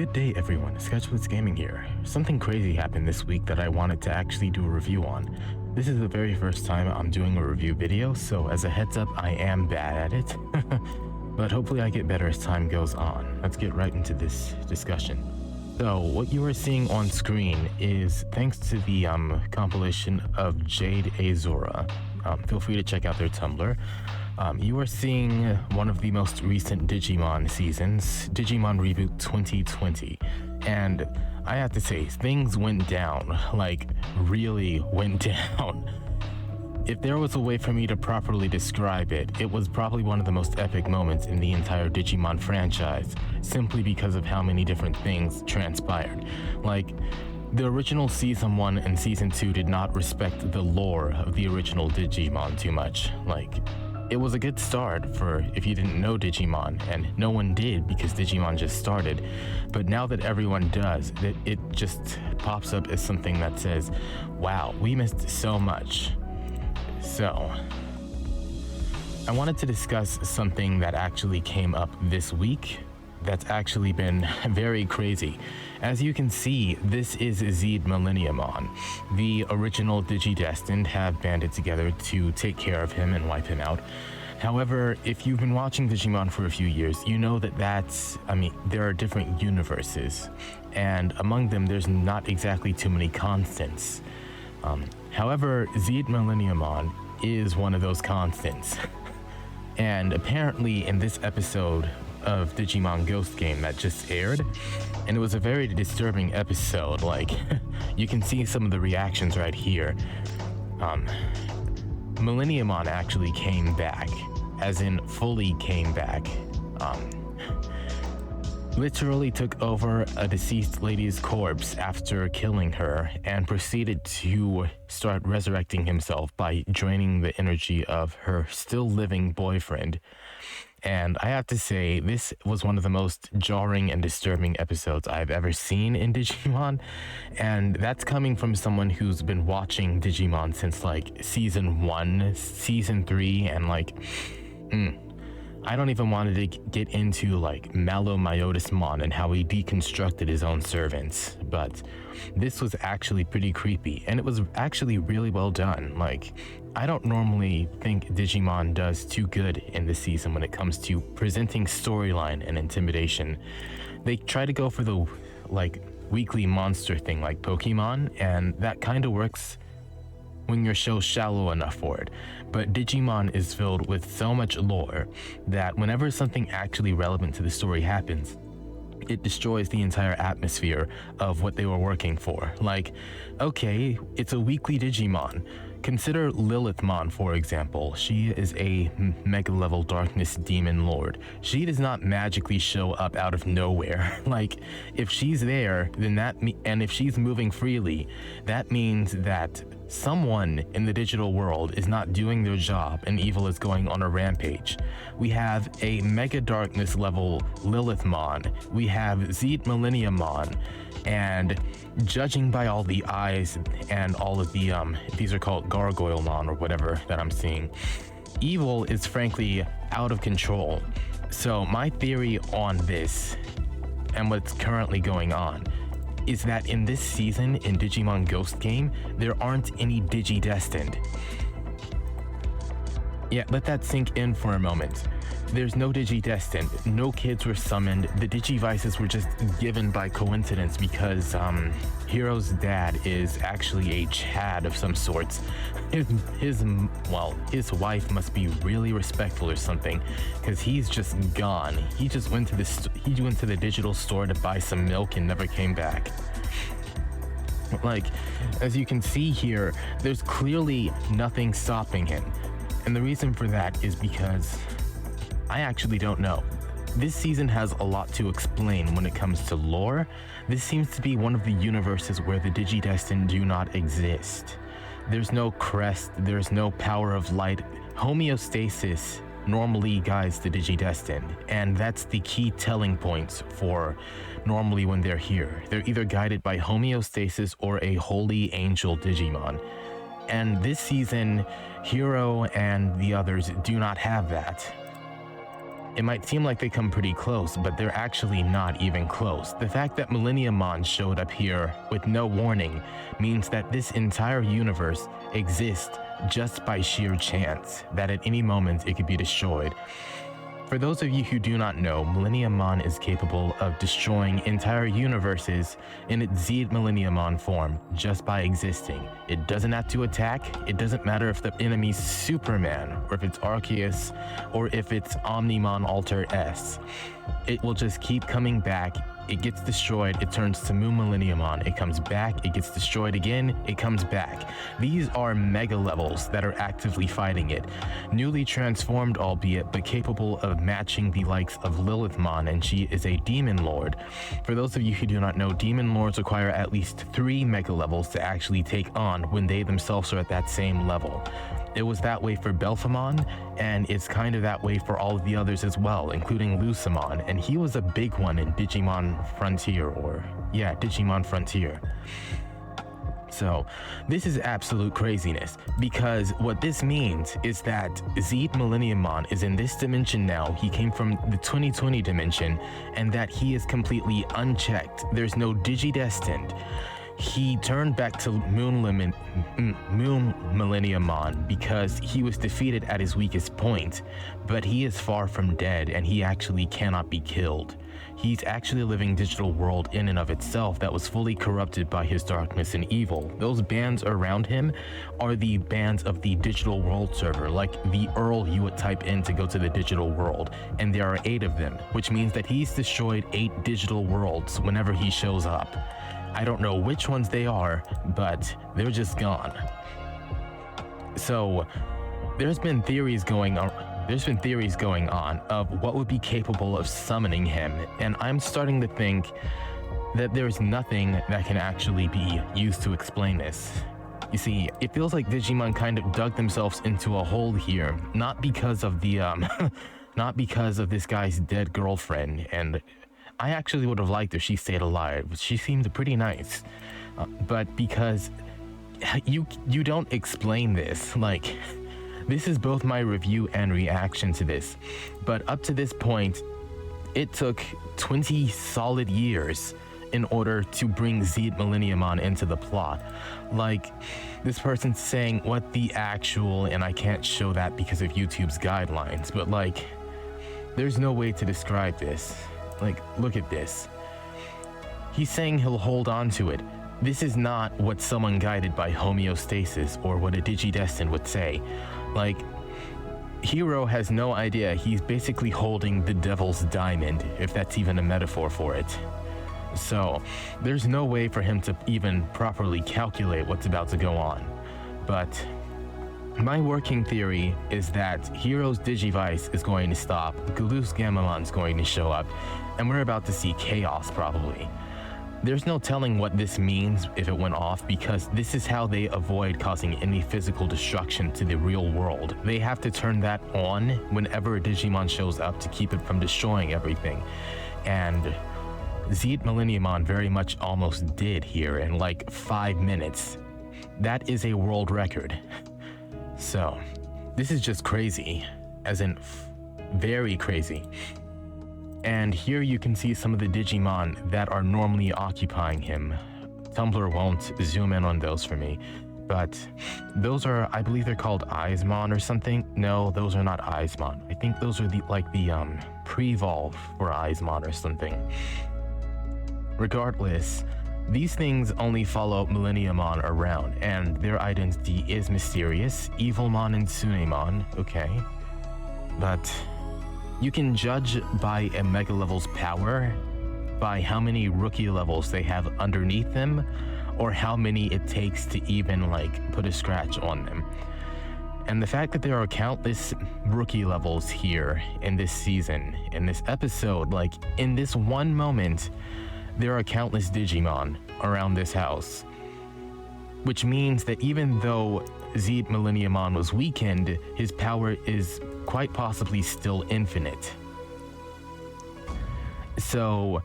Good day everyone, Sketchless Gaming here. Something crazy happened this week that I wanted to actually do a review on. This is the very first time I'm doing a review video, so as a heads up, I am bad at it. But hopefully I get better as time goes on. Let's get right into this discussion. So, what you are seeing on screen is thanks to the compilation of Jade Azura. Feel free to check out their Tumblr. You are seeing one of the most recent Digimon seasons, Digimon Reboot 2020. And I have to say, things went down, like really went down. If there was a way for me to properly describe it, it was probably one of the most epic moments in the entire Digimon franchise, simply because of how many different things transpired. Like, the original Season 1 and Season 2 did not respect the lore of the original Digimon too much. Like, it was a good start for if you didn't know Digimon, and no one did because Digimon just started. But now that everyone does, it just pops up as something that says, wow, we missed so much. So, I wanted to discuss something that actually came up this week that's actually been very crazy. As you can see, this is ZeedMilleniumon. The original Digidestined have banded together to take care of him and wipe him out. However, if you've been watching Digimon for a few years, you know that there are different universes, and among them there's not exactly too many constants. However, ZeedMilleniumon is one of those constants. And apparently in this episode of Digimon Ghost Game that just aired, and it was a very disturbing episode. Like, you can see some of the reactions right here. Milleniumon actually came back, as in fully came back. Literally took over a deceased lady's corpse after killing her and proceeded to start resurrecting himself by draining the energy of her still living boyfriend. And I have to say, this was one of the most jarring and disturbing episodes I've ever seen in Digimon. And that's coming from someone who's been watching Digimon since like Season 1, Season 3, and like, I don't even want to get into like Malomyotismon and how he deconstructed his own servants, but this was actually pretty creepy, and it was actually really well done. Like, I don't normally think Digimon does too good in this season when it comes to presenting storyline and intimidation. They try to go for the like weekly monster thing like Pokemon, and that kind of works when your show's shallow enough for it. But Digimon is filled with so much lore that whenever something actually relevant to the story happens, it destroys the entire atmosphere of what they were working for. Like, okay, it's a weekly Digimon. Consider Lilithmon, for example. She is a mega level darkness demon lord. She does not magically show up out of nowhere. Like, if she's there, then and if she's moving freely, that means that someone in the digital world is not doing their job and evil is going on a rampage. We have a mega darkness level Lilithmon. We have ZeedMilleniumon, and judging by all the eyes and all of the these are called Gargoylemon or whatever that I'm seeing, evil is frankly out of control. So my theory on this and what's currently going on is that in this season in Digimon Ghost Game, there aren't any Digidestined. Yeah, let that sink in for a moment. There's no Digidestined, no kids were summoned, the Digivices were just given by coincidence because Hero's dad is actually a Chad of some sorts. His wife must be really respectful or something, because he's just gone. He just went to the digital store to buy some milk and never came back. Like, as you can see here, there's clearly nothing stopping him. And the reason for that is because I actually don't know. This season has a lot to explain when it comes to lore. This seems to be one of the universes where the Digidestined do not exist. There's no crest, there's no power of light. Homeostasis normally guides the Digidestined, and that's the key telling points for normally when they're here. They're either guided by homeostasis or a holy angel Digimon. And this season, Hero and the others do not have that. It might seem like they come pretty close, but they're actually not even close. The fact that Milleniumon showed up here with no warning means that this entire universe exists just by sheer chance, that at any moment it could be destroyed. For those of you who do not know, Milleniumon is capable of destroying entire universes in its ZeedMilleniumon form just by existing. It doesn't have to attack. It doesn't matter if the enemy's Superman, or if it's Arceus, or if it's Omnimon Alter S. It will just keep coming back. It gets destroyed, it turns to MoonMilleniumon, it comes back, it gets destroyed again, it comes back. These are mega levels that are actively fighting it. Newly transformed albeit, but capable of matching the likes of Lilithmon, and she is a demon lord. For those of you who do not know, demon lords require at least 3 mega levels to actually take on when they themselves are at that same level. It was that way for Belphemon, and it's kind of that way for all of the others as well, including Lucemon, and he was a big one in Digimon Frontier, Digimon Frontier. So, this is absolute craziness, because what this means is that ZeedMilleniumon is in this dimension now. He came from the 2020 dimension, and that he is completely unchecked. There's no Digidestined. He turned back to MoonMilleniumon because he was defeated at his weakest point, but he is far from dead, and he actually cannot be killed. He's actually a living digital world in and of itself that was fully corrupted by his darkness and evil. Those bands around him are the bands of the digital world server, like the URL you would type in to go to the digital world, and there are 8 of them, which means that he's destroyed 8 digital worlds whenever he shows up. I don't know which ones they are, but they're just gone. So there's been theories going on of what would be capable of summoning him, and I'm starting to think that there's nothing that can actually be used to explain this. You see, it feels like Digimon kind of dug themselves into a hole here, not because of the not because of this guy's dead girlfriend, and I actually would have liked if she stayed alive. She seemed pretty nice, but because you don't explain this. Like, this is both my review and reaction to this, but up to this point, it took 20 solid years in order to bring ZeedMilleniumon into the plot. Like, this person's saying what the actual, and I can't show that because of YouTube's guidelines, but like, there's no way to describe this. Like, look at this. He's saying he'll hold on to it. This is not what someone guided by homeostasis or what a Digidestined would say. Like, Hero has no idea. He's basically holding the devil's diamond, if that's even a metaphor for it. So, there's no way for him to even properly calculate what's about to go on. But my working theory is that Hero's Digivice is going to stop, Galoo's Gamamon's going to show up, and we're about to see chaos probably. There's no telling what this means if it went off, because this is how they avoid causing any physical destruction to the real world. They have to turn that on whenever a Digimon shows up to keep it from destroying everything. And ZeedMilleniumon very much almost did here in like 5 minutes. That is a world record. So, this is just crazy, as in very crazy. And here you can see some of the Digimon that are normally occupying him. Tumblr won't zoom in on those for me, but those are, I believe they're called Eismon or something. No, those are not Eismon. I think those are the pre-evolve for Eismon or something. Regardless, these things only follow Milleniumon around, and their identity is mysterious. Evilmon and Tsunemon, okay. But you can judge by a mega level's power by how many rookie levels they have underneath them, or how many it takes to even like put a scratch on them. And the fact that there are countless rookie levels here in this season, in this episode, like in this one moment, there are countless Digimon around this house. Which means that even though ZeedMilleniumon was weakened, his power is quite possibly still infinite. So,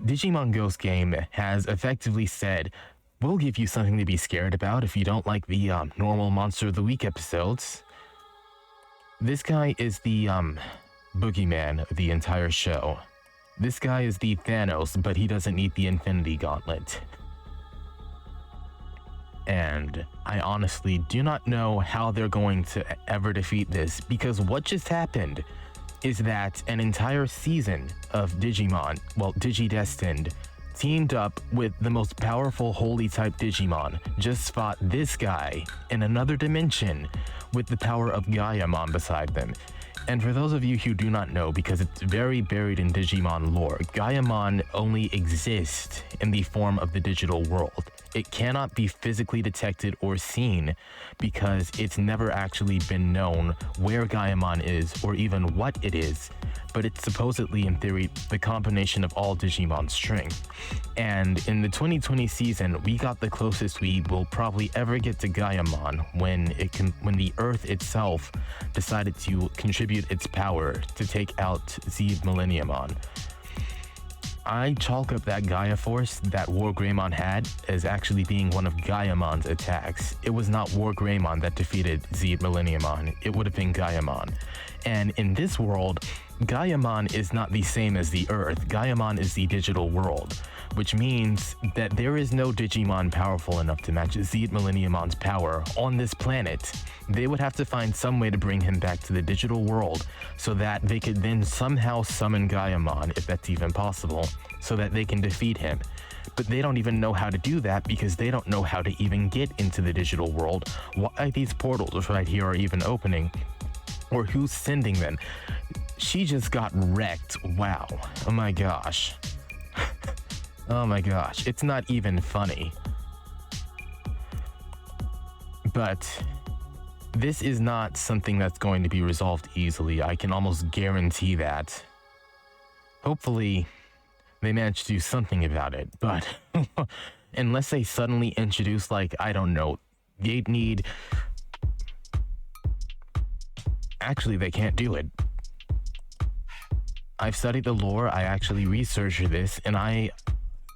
Digimon Ghost Game has effectively said, we'll give you something to be scared about if you don't like the normal Monster of the Week episodes. This guy is the boogeyman of the entire show. This guy is the Thanos, but he doesn't need the Infinity Gauntlet. And I honestly do not know how they're going to ever defeat this, because what just happened is that an entire season of Digimon, well, Digidestined, teamed up with the most powerful holy type Digimon, just fought this guy in another dimension with the power of Gaiamon beside them. And for those of you who do not know, because it's very buried in Digimon lore, Gaiamon only exists in the form of the digital world. It cannot be physically detected or seen because it's never actually been known where Gaiamon is or even what it is, but it's supposedly, in theory, the combination of all Digimon's strength. And in the 2020 season, we got the closest we will probably ever get to Gaiamon when the Earth itself decided to contribute its power to take out ZeedMilleniumon. I chalk up that Gaia force that War Greymon had as actually being one of Gaiamon's attacks. It was not War Greymon that defeated ZeedMilleniumon, it would have been Gaiamon. And in this world, Gaiamon is not the same as the Earth. Gaiamon is the digital world, which means that there is no Digimon powerful enough to match ZeedMilleniumon's power on this planet. They would have to find some way to bring him back to the digital world so that they could then somehow summon Gaiamon, if that's even possible, so that they can defeat him. But they don't even know how to do that because they don't know how to even get into the digital world, why these portals right here are even opening, or who's sending them. She just got wrecked. Wow. Oh my gosh. Oh my gosh. It's not even funny. But this is not something that's going to be resolved easily. I can almost guarantee that. Hopefully, they manage to do something about it. But unless they suddenly introduce, like, I don't know, they'd need... Actually, they can't do it. I've studied the lore, I actually researched this, and I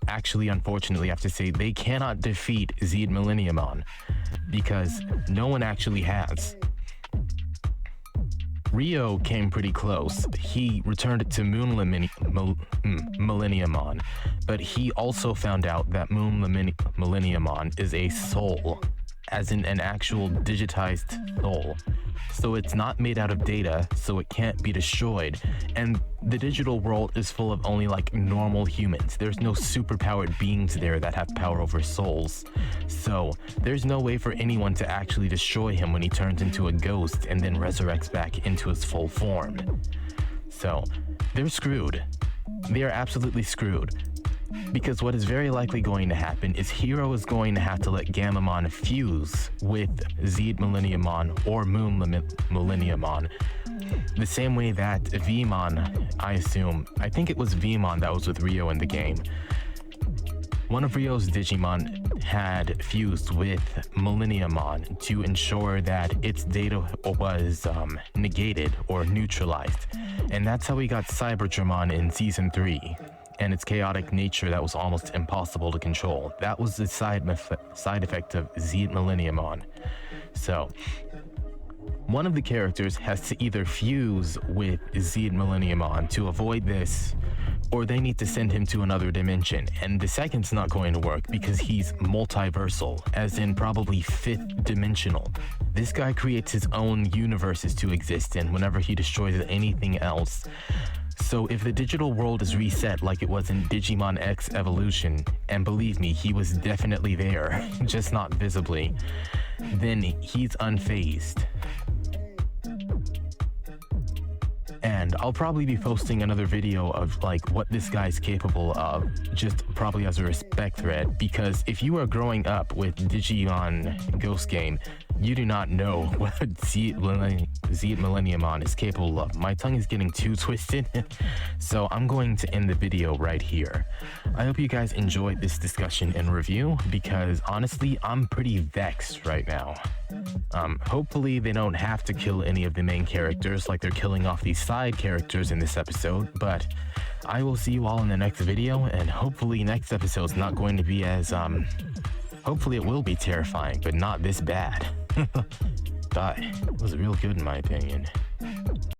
actually, unfortunately, have to say they cannot defeat ZeedMilleniumon because no one actually has. Rio came pretty close. He returned it to MoonMilleniumon, but he also found out that MoonMilleniumon is a soul, as in an actual digitized soul. So it's not made out of data, so it can't be destroyed. And the digital world is full of only like normal humans. There's no superpowered beings there that have power over souls. So there's no way for anyone to actually destroy him when he turns into a ghost and then resurrects back into his full form. So they're screwed. They are absolutely screwed. Because what is very likely going to happen is Hero is going to have to let Gamamon fuse with ZeedMilleniumon or MoonMilleniumon. The same way that Vmon, I think it was Vmon that was with Rio in the game. One of Rio's Digimon had fused with Milleniumon to ensure that its data was negated or neutralized. And that's how we got Cyberdramon in Season 3. And its chaotic nature that was almost impossible to control. That was the side effect of ZeedMilleniumon. So, one of the characters has to either fuse with ZeedMilleniumon to avoid this, or they need to send him to another dimension. And the second's not going to work because he's multiversal, as in probably fifth dimensional. This guy creates his own universes to exist in whenever he destroys anything else. So if the digital world is reset like it was in Digimon X Evolution, and believe me, he was definitely there, just not visibly, then he's unfazed. And I'll probably be posting another video of like what this guy's capable of, just probably as a respect thread, because if you are growing up with Digimon Ghost Game, you do not know what ZeedMilleniumon is capable of. My tongue is getting too twisted, so I'm going to end the video right here. I hope you guys enjoyed this discussion and review, because honestly, I'm pretty vexed right now. Hopefully they don't have to kill any of the main characters like they're killing off these side characters in this episode, but I will see you all in the next video, and hopefully next episode is not going to be as, hopefully it will be terrifying, but not this bad. Bye. It was real good in my opinion.